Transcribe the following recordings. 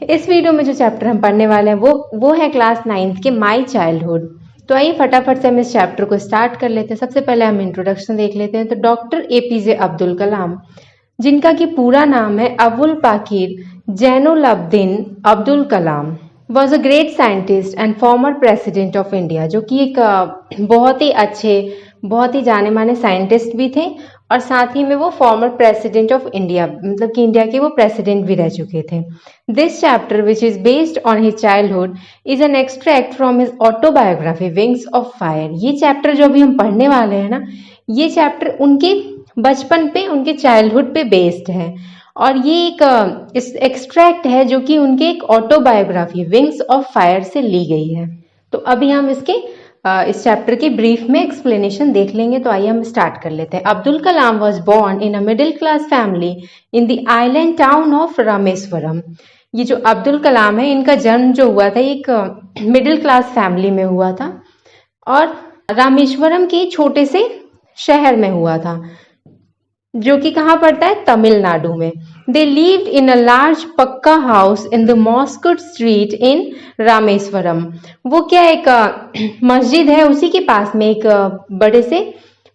इस वीडियो में जो चैप्टर हम पढ़ने वाले हैं वो है क्लास 9th के माई चाइल्डहुड। तो आइए फटाफट से हम इस चैप्टर को स्टार्ट कर लेते हैं। सबसे पहले हम इंट्रोडक्शन देख लेते हैं। तो डॉक्टर एपीजे अब्दुल कलाम, जिनका कि पूरा नाम है Abul Pakir Jainulabdeen Abdul Kalam, was a great scientist and former president of India, जो कि एक बहुत ही अच्छे, बहुत ही जाने माने साइंटिस्ट भी थे और साथ ही में वो फॉर्मर प्रेसिडेंट ऑफ इंडिया, मतलब कि इंडिया के वो प्रेसिडेंट भी रह चुके थे। This chapter which is based on his childhood is an extract from his autobiography wings of fire. ये चैप्टर जो अभी हम पढ़ने वाले हैं ना, ये चैप्टर उनके बचपन पे, उनके चाइल्डहुड पे बेस्ड है और ये एक इस एक्सट्रैक्ट है जो कि उनके एक ऑटोबायोग्राफी विंग्स ऑफ फायर से ली गई है। तो अभी हम इस चैप्टर की ब्रीफ में एक्सप्लेनेशन देख लेंगे। तो आइए हम स्टार्ट कर लेते हैं। Abdul Kalam was born in a middle class family in the island town of Rameswaram. ये जो अब्दुल कलाम है, इनका जन्म जो हुआ था एक मिडिल क्लास फैमिली में हुआ था और रामेश्वरम के छोटे से शहर में हुआ था, जो कि कहाँ पड़ता है, तमिलनाडु में। They lived in a large पक्का house in the मॉस्कुड street in Rameswaram. वो क्या, एक मस्जिद है, उसी के पास में एक बड़े से,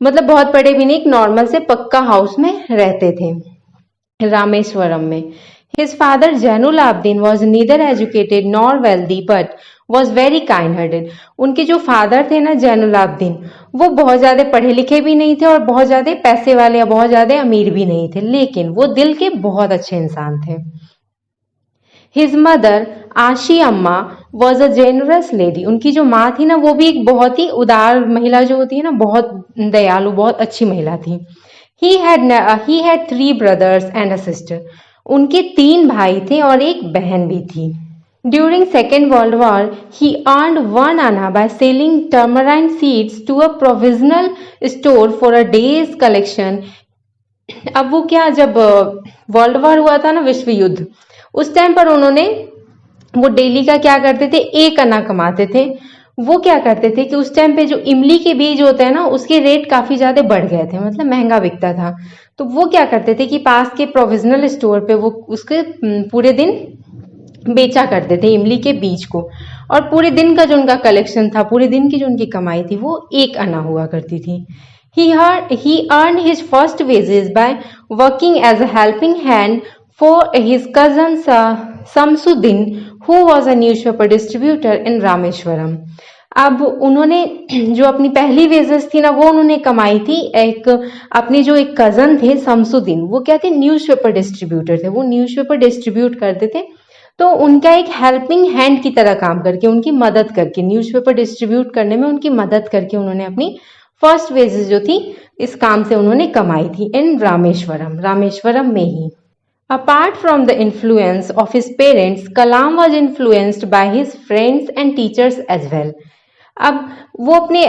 मतलब बहुत बड़े भी नहीं, एक नॉर्मल से पक्का हाउस में रहते थे रामेश्वरम में। His father Jainuladin was neither educated nor wealthy but was very kind-hearted. उनके जो फादर थे ना जैनुलाब्दीन, वो बहुत ज्यादा पढ़े लिखे भी नहीं थे और बहुत ज्यादा पैसे वाले या बहुत ज्यादा अमीर भी नहीं थे, लेकिन वो दिल के बहुत अच्छे इंसान थे। His mother आशी अम्मा वॉज अ जेनरस लेडी। उनकी जो माँ थी ना, वो भी एक बहुत ही उदार महिला जो होती है ना, बहुत दयालु, बहुत अच्छी महिला थी। He had 3 brothers and a sister. उनके 3 भाई थे और एक बहन भी थी। During second world war he earned 1 anna by selling tamarind seeds to a provisional store for a day's collection. अब वो क्या, जब वर्ल्ड वॉर हुआ था ना, विश्व युद्ध, उस टाइम पर उन्होंने, वो डेली का क्या करते थे, 1 आना कमाते थे। वो क्या करते थे कि उस टाइम पे जो इमली के बीज होते हैं ना, उसके रेट काफी ज्यादा बढ़ गए थे, मतलब महंगा बिकता था। तो वो क्या करते थे कि पास के प्रोविजनल स्टोर पे वो उसके पूरे दिन बेचा करते थे इमली के बीज को, और पूरे दिन का जो उनका कलेक्शन था, पूरे दिन की जो उनकी कमाई थी, वो 1 आना हुआ करती थी। He earned his first wages by working as a helping hand for his cousin Samsuddin, who was a newspaper distributor in Rameshwaram. अब उन्होंने जो अपनी पहली वेजेस थी ना, वो उन्होंने कमाई थी एक अपने जो एक कजन थे शमसुद्दीन, वो क्या थे, न्यूज़पेपर डिस्ट्रीब्यूटर थे। वो न्यूज़पेपर डिस्ट्रीब्यूट करते थे, तो उनका एक हेल्पिंग हैंड की तरह काम करके, उनकी मदद करके, न्यूज़पेपर डिस्ट्रीब्यूट करने में उनकी मदद करके, उन्होंने अपनी फर्स्ट वेजेस जो थी इस काम से उन्होंने कमाई थी इन रामेश्वरम, रामेश्वरम में ही। Apart from the influence of his parents, Kalam was influenced by his friends and teachers as well. अब वो अपने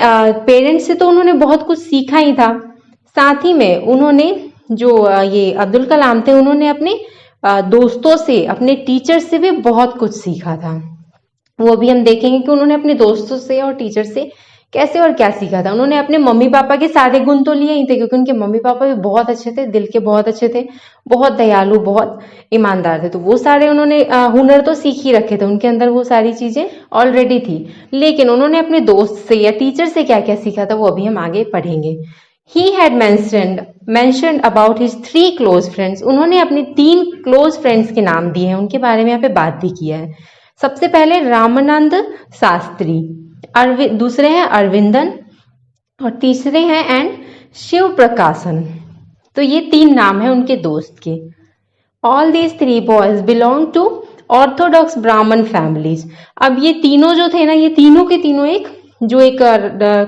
पेरेंट्स से तो उन्होंने बहुत कुछ सीखा ही था, साथ ही में उन्होंने जो ये अब्दुल कलाम थे, उन्होंने अपने दोस्तों से, अपने टीचर से भी बहुत कुछ सीखा था। वो भी हम देखेंगे कि उन्होंने अपने दोस्तों से और टीचर से कैसे और क्या सीखा था। उन्होंने अपने मम्मी पापा के सारे गुण तो लिए ही थे, क्योंकि उनके मम्मी पापा भी बहुत अच्छे थे, दिल के बहुत अच्छे थे, बहुत दयालु, बहुत ईमानदार थे। तो वो सारे उन्होंने हुनर तो सीख ही रखे थे, उनके अंदर वो सारी चीजें ऑलरेडी थी। लेकिन उन्होंने अपने दोस्त से या टीचर से क्या क्या सीखा था, वो अभी हम आगे पढ़ेंगे। He had mentioned about his 3 close friends. उन्होंने अपने 3 क्लोज फ्रेंड्स के नाम दिए हैं, उनके बारे में यहाँ पे बात भी किया है। सबसे पहले रामानंद शास्त्री, दूसरे हैं अरविंदन, और तीसरे हैं एंड शिव प्रकाशन। तो ये 3 नाम है उनके दोस्त के। All these 3 boys belong to orthodox Brahmin families. अब ये तीनों जो थे ना, ये तीनों के तीनों एक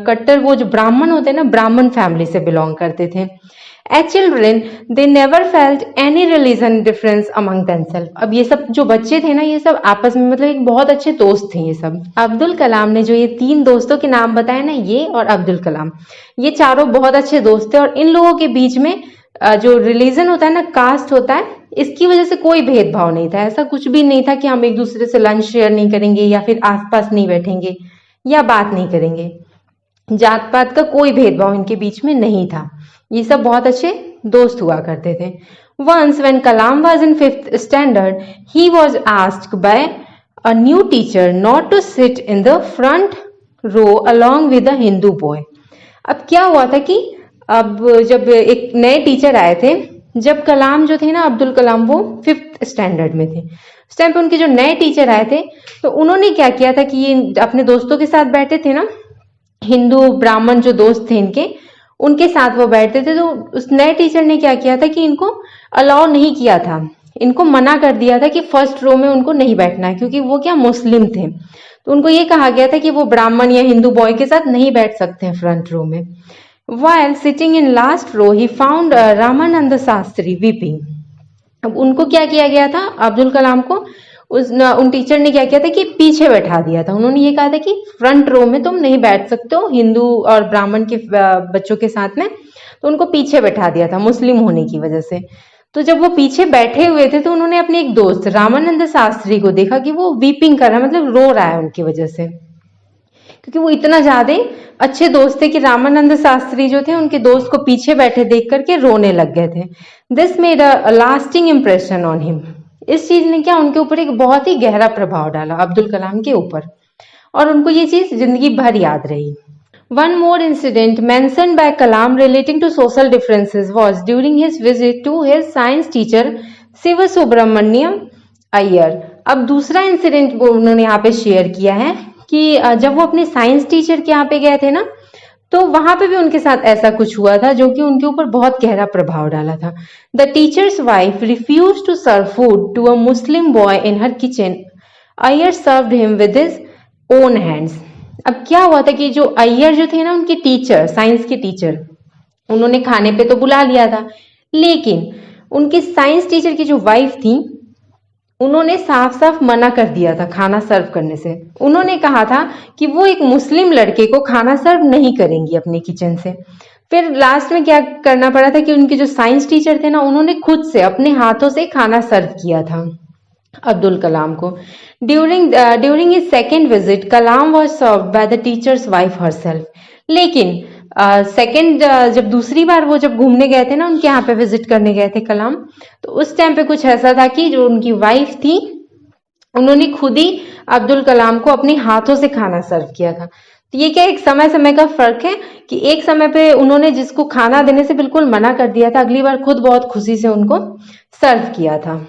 कट्टर वो जो ब्राह्मण होते हैं ना, ब्राह्मण फैमिली से बिलोंग करते थे। As children, they never felt any religion difference among themselves. अब ये सब जो बच्चे थे ना, ये सब आपस में, मतलब एक बहुत अच्छे दोस्त थे ये सब। अब्दुल कलाम ने जो ये 3 दोस्तों के नाम बताए ना, ये और अब्दुल कलाम, ये चारों बहुत अच्छे दोस्त थे, और इन लोगों के बीच में जो रिलीजन होता है ना, कास्ट होता है, इसकी वजह से कोई भेदभाव नहीं था। ऐसा कुछ भी नहीं था कि हम एक दूसरे से लंच शेयर नहीं करेंगे या फिर आसपास नहीं बैठेंगे या बात नहीं करेंगे। जात पात का कोई भेदभाव इनके बीच में नहीं था। ये सब बहुत अच्छे दोस्त हुआ करते थे। Once, when Kalam was in fifth standard, he was asked by a new teacher not to sit in the front row along with a Hindu boy. अब क्या हुआ था कि अब जब एक नए टीचर आए थे, जब कलाम जो थे ना, अब्दुल कलाम, वो फिफ्थ स्टैंडर्ड में थे, उस टाइम पे उनके जो नए टीचर आए थे, तो उन्होंने क्या किया था कि ये अपने दोस्तों के साथ बैठे थे ना, हिंदू ब्राह्मण जो दोस्त थे इनके, उनके साथ वो बैठते थे। तो उस नए टीचर ने क्या किया था कि इनको अलाउ नहीं किया था, इनको मना कर दिया था कि फर्स्ट रो में उनको नहीं बैठना है, क्योंकि वो क्या मुस्लिम थे। तो उनको ये कहा गया था कि वो ब्राह्मण या हिंदू बॉय के साथ नहीं बैठ सकते हैं फ्रंट रो में। While sitting in last row, he found Ramanand Shastri weeping. अब उनको क्या किया गया था, अब्दुल कलाम को उन टीचर ने क्या किया था कि पीछे बैठा दिया था। उन्होंने ये कहा था कि फ्रंट रो में तुम नहीं बैठ सकते हो हिंदू और ब्राह्मण के बच्चों के साथ में, तो उनको पीछे बैठा दिया था मुस्लिम होने की वजह से। तो जब वो पीछे बैठे हुए थे तो उन्होंने अपने एक दोस्त रामानंद शास्त्री को देखा कि वो वीपिंग कर रहा है, मतलब रो रहा है उनकी वजह से, क्योंकि वो इतना ज्यादा अच्छे दोस्त थे कि रामानंद शास्त्री जो थे उनके दोस्त को पीछे बैठे देख करके रोने लग गए थे। This made a lasting impression on him. इस चीज ने क्या उनके ऊपर एक बहुत ही गहरा प्रभाव डाला, अब्दुल कलाम के ऊपर, और उनको ये चीज जिंदगी भर याद रही। One more incident mentioned by Kalam relating to social differences was during his visit to his science teacher Shiv Subramaniam Iyer. अब दूसरा इंसिडेंट उन्होंने यहाँ पे शेयर किया है कि जब वो अपने साइंस टीचर के यहाँ पे गए थे ना, तो वहां पे भी उनके साथ ऐसा कुछ हुआ था जो कि उनके ऊपर बहुत गहरा प्रभाव डाला था। The teacher's wife refuse to serve food to a Muslim boy in her kitchen. Iyer served him with his own hands. अब क्या हुआ था कि जो अय्यर जो थे ना, उनके टीचर, साइंस के टीचर, उन्होंने खाने पे तो बुला लिया था, लेकिन उनके साइंस टीचर की जो वाइफ थी उन्होंने साफ साफ मना कर दिया था खाना सर्व करने से। उन्होंने कहा था कि वो एक मुस्लिम लड़के को खाना सर्व नहीं करेंगी अपने किचन से। फिर लास्ट में क्या करना पड़ा था कि उनके जो साइंस टीचर थे ना, उन्होंने खुद से अपने हाथों से खाना सर्व किया था अब्दुल कलाम को। During his second visit Kalam was served by the teacher's wife herself. लेकिन जब दूसरी बार वो जब घूमने गए थे ना, उनके यहाँ पे विजिट करने गए थे कलाम, तो उस टाइम पे कुछ ऐसा था कि जो उनकी वाइफ थी उन्होंने खुद ही अब्दुल कलाम को अपने हाथों से खाना सर्व किया था। तो ये क्या एक समय समय का फर्क है कि एक समय पे उन्होंने जिसको खाना देने से बिल्कुल मना कर दिया था, अगली बार खुद बहुत खुशी से उनको सर्व किया था।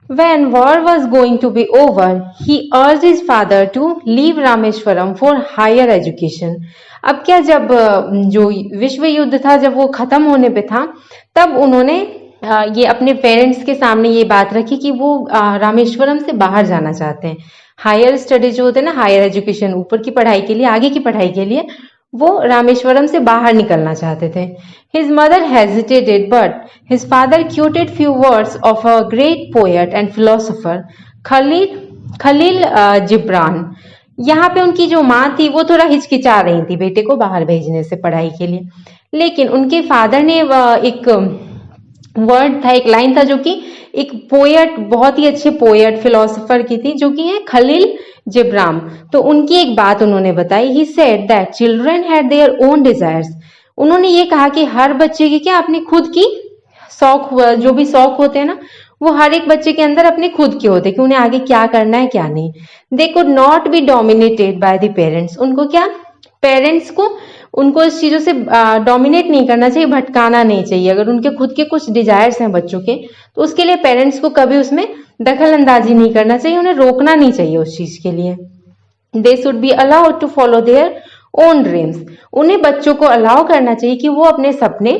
When war was going to be over, he urged his father to leave Rameswaram for higher education. अब क्या जब जो विश्व युद्ध था जब वो खत्म होने पे था, तब उन्होंने ये अपने पेरेंट्स के सामने ये बात रखी कि वो रामेश्वरम से बाहर जाना चाहते हैं। हायर स्टडी जो होते हैं ना, हायर एजुकेशन, ऊपर की पढ़ाई के लिए, आगे की पढ़ाई के लिए वो रामेश्वरम से बाहर निकलना चाहते थे। His mother hesitated, but his father quoted few words of a great poet and philosopher, Khalil Jibran. यहाँ पे उनकी जो माँ थी वो थोड़ा हिचकिचा रही थी बेटे को बाहर भेजने से पढ़ाई के लिए, लेकिन उनके फादर ने एक वर्ड था, एक लाइन था जो कि एक पोएट, बहुत ही अच्छे पोएट फिलोसोफर की थी, जो कि है खलील जिब्रान। तो उनकी एक बात उन्होंने बताई। He said that children had their own desires. उन्होंने ये कहा कि हर बच्चे की क्या अपनी खुद की शौक, जो भी शौक होते हैं ना, वो हर एक बच्चे के अंदर अपने खुद के होते हैं कि उन्हें आगे क्या करना है क्या नहीं। They could not be dominated by the parents. उनको क्या, पेरेंट्स को उनको इस चीजों से डोमिनेट नहीं करना चाहिए, भटकाना नहीं चाहिए। अगर उनके खुद के कुछ डिजायर्स हैं बच्चों के, तो उसके लिए पेरेंट्स को कभी उसमें दखल अंदाजी नहीं करना चाहिए, उन्हें रोकना नहीं चाहिए उस चीज के लिए। They should be allowed to follow their own dreams. उन्हें बच्चों को अलाउ करना चाहिए कि वो अपने सपने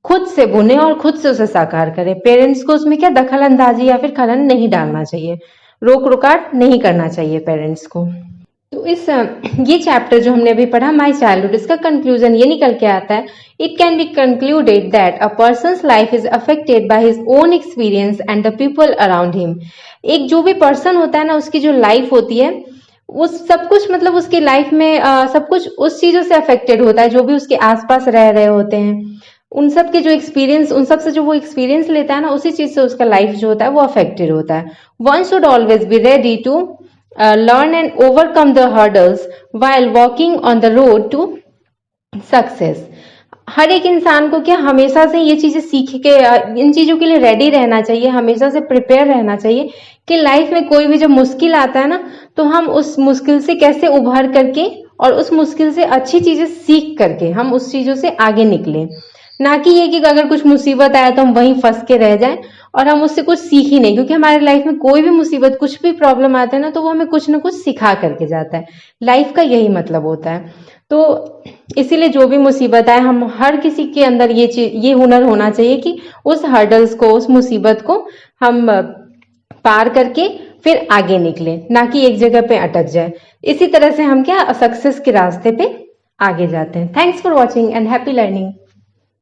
खुद से बुने और खुद से उसे साकार करें। पेरेंट्स को उसमें क्या दखल अंदाजी या फिर खलन नहीं डालना चाहिए, रोक रुकाट नहीं करना चाहिए पेरेंट्स को। तो ये चैप्टर जो हमने अभी पढ़ा, माई चाइल्डहुड, इसका कंक्लूजन ये निकल के आता है, it can be concluded that a persons life is affected by his own experience and the people around him. एक जो भी पर्सन होता है ना, उसकी जो लाइफ होती है, उस सब कुछ, मतलब उसकी लाइफ में सब कुछ उस चीजों से अफेक्टेड होता है जो भी उसके आसपास रह रहे होते हैं। उन सब के जो एक्सपीरियंस, उन सब से जो वो एक्सपीरियंस लेता है ना, उसी चीज से उसका लाइफ जो होता है वो अफेक्टेड होता है। One should always be ready to learn and overcome the hurdles while walking on the road to success. हर एक इंसान को क्या हमेशा से ये चीजें सीख के इन चीजों के लिए रेडी रहना चाहिए, हमेशा से प्रिपेयर रहना चाहिए कि लाइफ में कोई भी जब मुश्किल आता है ना, तो हम उस मुश्किल से कैसे उभर करके और उस मुश्किल से अच्छी चीजें सीख करके हम उस चीजों से आगे निकले। ना कि ये कि अगर कुछ मुसीबत आया तो हम वहीं फंस के रह जाएं और हम उससे कुछ सीख ही नहीं, क्योंकि हमारे लाइफ में कोई भी मुसीबत, कुछ भी प्रॉब्लम आता है ना, तो वो हमें कुछ ना कुछ सिखा करके जाता है। लाइफ का यही मतलब होता है। तो इसीलिए जो भी मुसीबत आए, हम हर किसी के अंदर ये चीज, ये हुनर होना चाहिए कि उस हर्डल्स को, उस मुसीबत को हम पार करके फिर आगे निकले, ना कि एक जगह पे अटक जाए। इसी तरह से हम क्या सक्सेस के रास्ते पे आगे जाते हैं। Thanks for watching and happy learning.